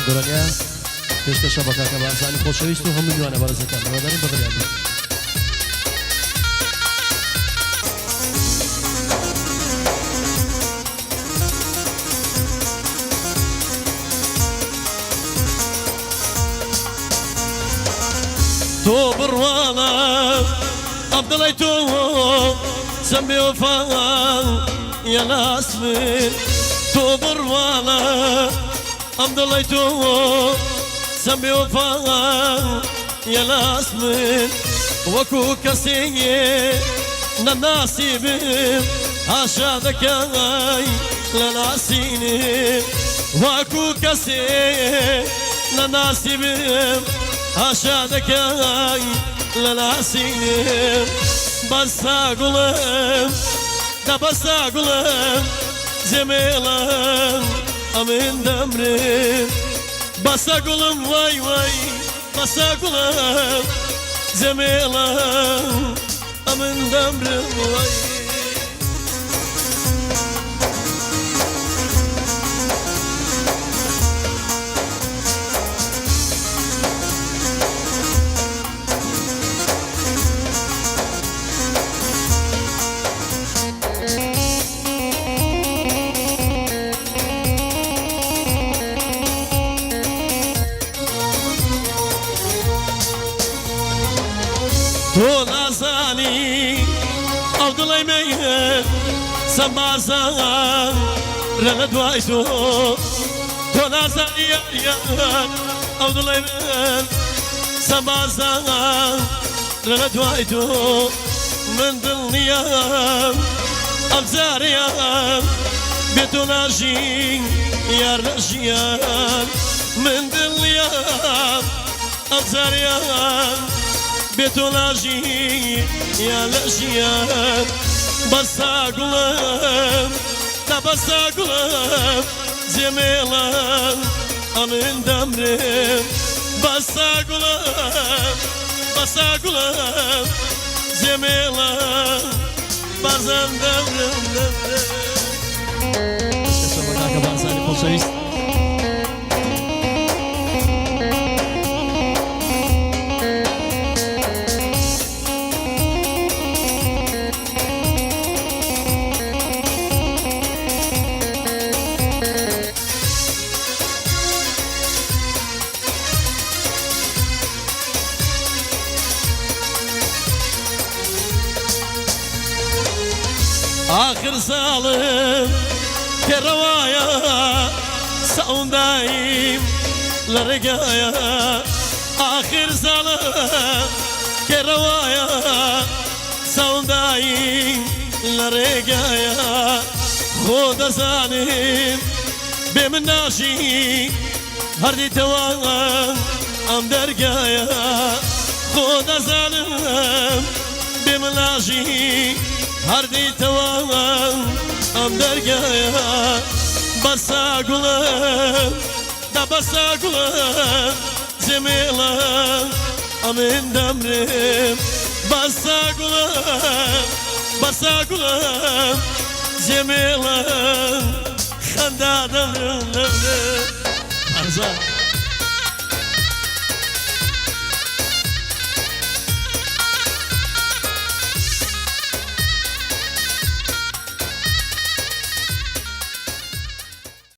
دورانیا پشت شبکه که برزنی خوشویست و هم میدونه برزه کن و داریم بدریم تو بروانا عبد الله تو سمي وفاء يا ناس من تو بروانا عبد الله تو سمي وفاء يا ناس من وكو كسي نناسي بهم عاشا ذكاي لناسيني وكو كسي نناسي بهم عاشا ذكاي لناسيني بس أقولهم دا بس أقولهم جميلهم أمين دمري بس أقولهم واي واي بس أقولهم جميلهم أمين دمري واي تو نازانی عبدالله من سمازان رنگ دوای تو نازانی یا عبدالله من سمازان رنگ دوای من دلنیم ابزاریم بیتو ناشین یار نشیان من دلنیم ابزاریم بتولاجي يا الاشياء بس اقولهم لا بس اقولهم جميلا امين دمرم بس اقولهم جميلا بازن دمرم آخر سالم كروايا ساون دايم لرقايا آخر سالم كروايا ساون دايم لرقايا خود زانم بمناشي هردي توان ام درقايا خود زانم بمناشي هردي توان ام درقايا بس اقولهم دا بس اقولهم جميلا امين دمرم بس اقولهم جميلا خندا دمرم